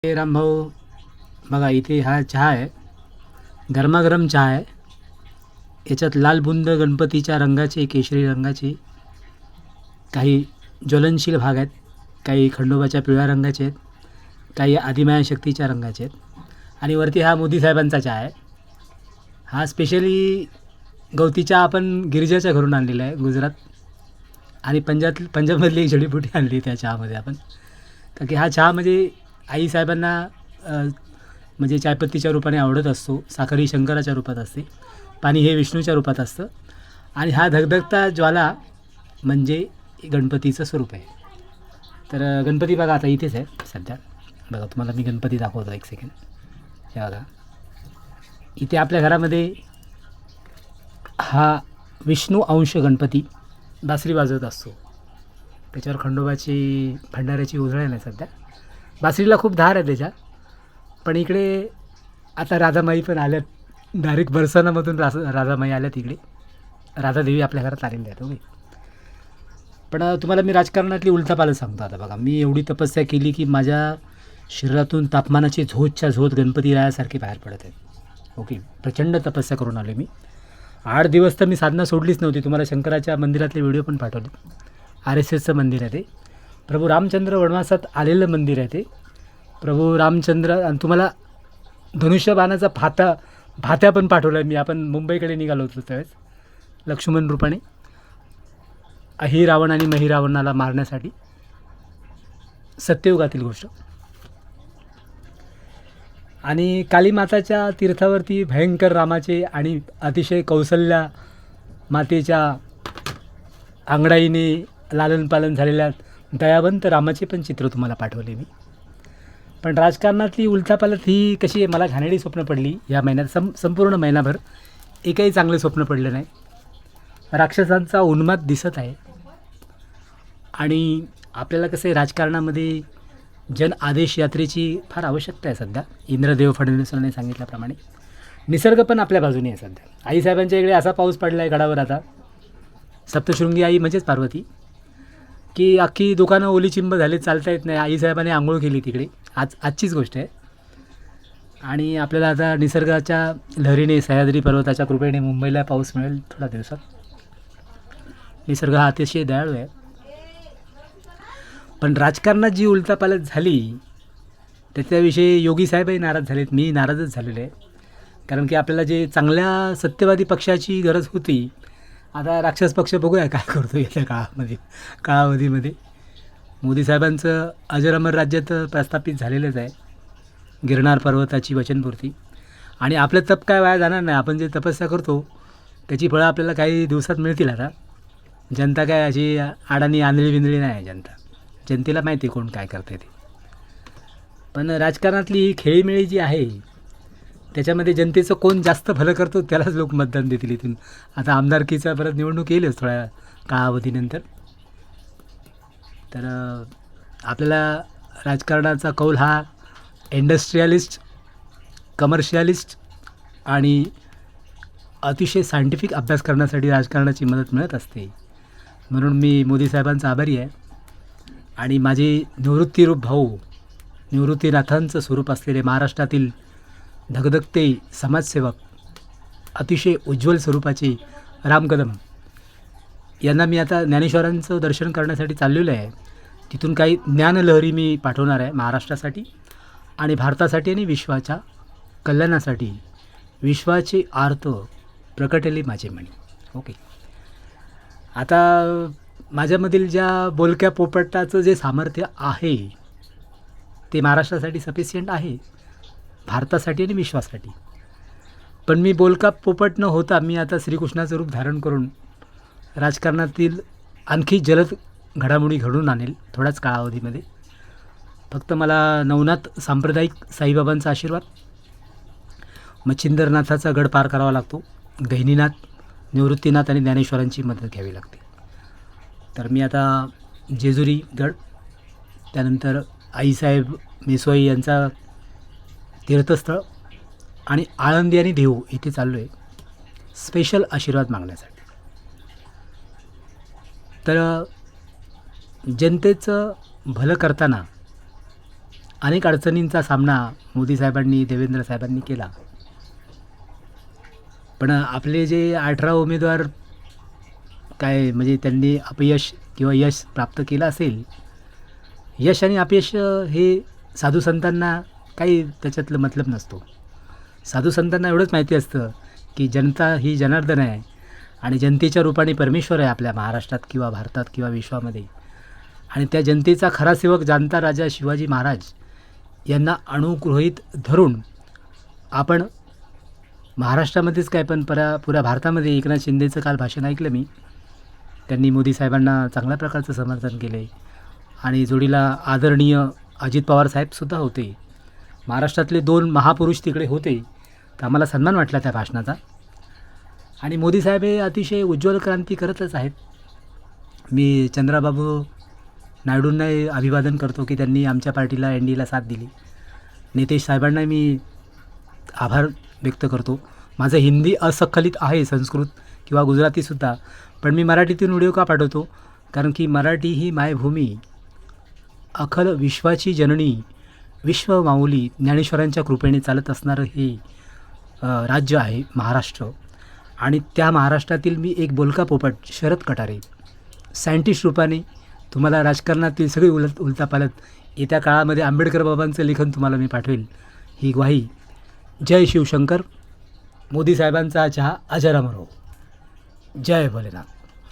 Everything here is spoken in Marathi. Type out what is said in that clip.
हे रामभाऊ बघा, इथे हा चहा आहे, गरमागरम चहा आहे. याच्यात लाल बुंद गणपतीच्या रंगाचे, केशरी रंगाचे काही ज्वलनशील भाग आहेत, काही खंडोबाच्या पिवळ्या रंगाचे आहेत, काही आदिमाया शक्तीच्या रंगाचे आहेत. आणि वरती हा मोदी साहेबांचा चहा आहे. हा स्पेशली गवती चहा आपण गिरिजाच्या घरून आणलेला आहे, गुजरात आणि पंजाबमधली एक जडीबुटी आणली त्या चहामध्ये आपण. तर की हा चहा म्हणजे आईसाहेबांना म्हणजे चायपत्तीच्या रूपाने आवडत असतो. साखर ही शंकराच्या रूपात असते, पाणी हे विष्णूच्या रूपात असतं आणि हा धगधगता ज्वाला म्हणजे गणपतीचं स्वरूप आहे. तर गणपती बघा आता इथेच आहे सध्या. बघा तुम्हाला मी गणपती दाखवतो, एक सेकंड. हे बघा, इथे आपल्या घरामध्ये हा विष्णू अंश गणपती बासरी वाजवत असतो. त्याच्यावर खंडोबाची भंडाऱ्याची उधळण आहे सध्या. बासरीला खूप धार आहे त्याच्या. पण इकडे आता राधामाई पण आल्यात, डायरेक्ट बरसानामधून राधामाई आल्यात इकडे. राधादेवी आपल्या घरात आलेल्या आहेत. ओके. पण तुम्हाला मी राजकारणातली उलथापालथ सांगतो. आता बघा, मी एवढी तपस्या केली की माझ्या शरीरातून तापमानाची झोतच्या झोत गणपती रायासारखे बाहेर पडत आहेत. ओके, प्रचंड तपस्या करून आलो मी. 8 दिवस तर मी साधना सोडलीच नव्हती. तुम्हाला शंकराच्या मंदिरातले व्हिडिओ पण पाठवले. RSSचं मंदिर आहे ते. प्रभू रामचंद्र वनवासात आलेलं मंदिर आहे ते. प्रभू रामचंद्र, आणि तुम्हाला धनुष्यबाणाचा भात्या पण पाठवला मी. आपण मुंबईकडे निघालो होतो त्यावेळेस लक्ष्मण रूपाने अहिरावण आणि महिरावणाला मारण्यासाठी. सत्ययुगातील गोष्ट. आणि कालीमाताच्या तीर्थावरती भयंकर रामाचे आणि अतिशय कौशल्या मातेच्या आंगडाईने लालनपालन झालेल्या दयावंत रामाचे पण चित्र तुम्हाला पाठवले मी. पण राजकारणातली उलथापालथ ही कशी आहे, मला घाणेरडी स्वप्न पडली या महिन्यात. संपूर्ण महिनाभर एकही चांगले स्वप्न पडले नाही. राक्षसांचा उन्माद दिसत आहे. आणि आपल्याला कसं आहे, राजकारणामध्ये जन आदेश यात्रेची फार आवश्यकता आहे सध्या. इंद्रदेव फडणवीसांनी सांगितल्याप्रमाणे निसर्ग पण आपल्या बाजूने आहे सध्या. आईसाहेबांच्या इकडे असा पाऊस पडला आहे गडावर आता, सप्तशृंगी आई म्हणजेच पार्वती, की अख्खी दुकानं ओली चिंब झाली, चालता येत नाही. आईसाहेबांनी आंघोळ केली तिकडे. आजचीच गोष्ट आहे. आणि आपल्याला आता निसर्गाच्या लहरीने, सह्याद्री पर्वताच्या कृपेने मुंबईला पाऊस मिळेल थोड्या दिवसात. निसर्ग हा अतिशय दयाळू आहे. पण राजकारणात जी उलथापालथ झाली त्याच्याविषयी योगी साहेबही नाराज झालेत, मी नाराजच झालेलो आहे. कारण की आपल्याला जे चांगल्या सत्यवादी पक्षाची गरज होती, आता राक्षस पक्ष बघूया काय करतो येत्या काळावधीमध्ये. मोदी साहेबांचं अजर-अमर राज्य तर प्रस्थापित झालेलंच आहे, गिरनार पर्वताची वचनपूर्ती. आणि आपलं तप काय वाया जाणार नाही. आपण जे तपस्या करतो त्याची फळं आपल्याला काही दिवसात मिळतील. आता जनता काय अशी आडानी आंधळी बिंदळी नाही आहे जनता. जनतेला माहिती आहे कोण काय करते ते. पण राजकारणातली ही खेळीमेळी जी आहे त्याच्यामध्ये जनतेचं कोण जास्त भलं करतो त्यालाच लोक मतदान देतील इथून. आता आमदारकीचा परत निवडणूक येईलच थोड्या कालावधीनंतर. तर आपल्याला राजकारणाचा कौल हा इंडस्ट्रियलिस्ट, कमर्शियलिस्ट आणि अतिशय सायंटिफिक अभ्यास करण्यासाठी राजकारणाची मदत मिळत असते. म्हणून मी मोदी साहेबांचा आभारी आहे. आणि माझे निवृत्तीरूप भाऊ, निवृत्तीनाथांचं स्वरूप असलेले महाराष्ट्रातील धगधगते समाजसेवक, अतिशय उज्ज्वल स्वरूपाचे राम कदम यांना मी आता ज्ञानेश्वरांचं दर्शन करण्यासाठी चाललेलं आहे. तिथून काही ज्ञानलहरी मी पाठवणार आहे महाराष्ट्रासाठी आणि भारतासाठी आणि विश्वाच्या कल्याणासाठी. विश्वाचे आर्त प्रकटले माझे मणी. ओके. आता माझ्यामधील ज्या बोलक्या पोपटाचं जे सामर्थ्य आहे ते महाराष्ट्रासाठी सफिशियंट आहे, भारतासाठी आणि विश्वासाठी. पण मी बोलका पोपट न होता मी आता श्रीकृष्णाचं रूप धारण करून राजकारणातील आणखी जलद घडामोडी घडून आणेल थोड्याच कालावधीमध्ये. फक्त मला नवनाथ सांप्रदायिक साईबाबांचा आशीर्वाद, मच्छिंद्रनाथाचा गड पार करावा लागतो, गहिनीनाथ, निवृत्तीनाथ आणि ज्ञानेश्वरांची मदत घ्यावी लागते. तर मी आता जेजुरी गड, त्यानंतर आईसाहेब मेसवाई यांचा तीर्थस्थळ आणि आळंदी आणि देहू इथे चाललो आहे स्पेशल आशीर्वाद मागण्यासाठी. तर जनतेचं भलं करताना अनेक अडचणींचा सामना मोदी साहेबांनी देवेंद्र साहेबांनी केला. पण आपले जे 18 उमेदवार काय म्हणजे त्यांनी अपयश किंवा यश प्राप्त केलं असेल. यश आणि अपयश हे साधू संतांना काही त्याच्यातलं मतलब नसतो. साधू संतांना एवढंच माहिती असतं की जनता ही जनार्दन आहे आणि जनतेच्या रूपाने परमेश्वर आहे आपल्या महाराष्ट्रात किंवा भारतात किंवा विश्वामध्ये. आणि त्या जनतेचा खरा सेवक जाणता राजा शिवाजी महाराज यांना अनुगृहीत धरून आपण महाराष्ट्रामध्येच काय पण पुऱ्या भारतामध्ये एकनाथ शिंदेचं काल भाषण ऐकलं मी. त्यांनी मोदी साहेबांना चांगल्या प्रकारचं समर्थन केलं आहे आणि जोडीला आदरणीय अजित पवार साहेबसुद्धा होते. महाराष्ट्रातले 2 महापुरुष तिकडे होते. तर आम्हाला सन्मान वाटला त्या भाषणाचा. आणि मोदी साहेब हे अतिशय उज्ज्वल क्रांती करतच आहेत. मी चंद्राबाबू नायडूंनाही अभिवादन करतो की त्यांनी आमच्या पार्टीला NDAला साथ दिली. नितेश साहेबांना मी आभार व्यक्त करतो. माझं हिंदी अस्खलित आहे, संस्कृत किंवा गुजरातीसुद्धा, पण मी मराठीतून व्हिडिओ का पाठवतो कारण की मराठी ही मायभूमी, अखल विश्वाची जननी, विश्व माऊली ज्ञानेश्वरांच्या कृपेने चालत असणारं हे राज्य आहे महाराष्ट्र. आणि त्या महाराष्ट्रातील मी एक बोलका पोपट शरद कटारे सायंटिस्ट रूपाने तुम्हाला राजकारणातील सगळी उलतापालत येत्या काळामध्ये आंबेडकर बाबांचं लेखन तुम्हाला मी पाठवेल ही ग्वाही. जय शिवशंकर. मोदी साहेबांचा चहा अजरामर हो. जय भोलेनाथ.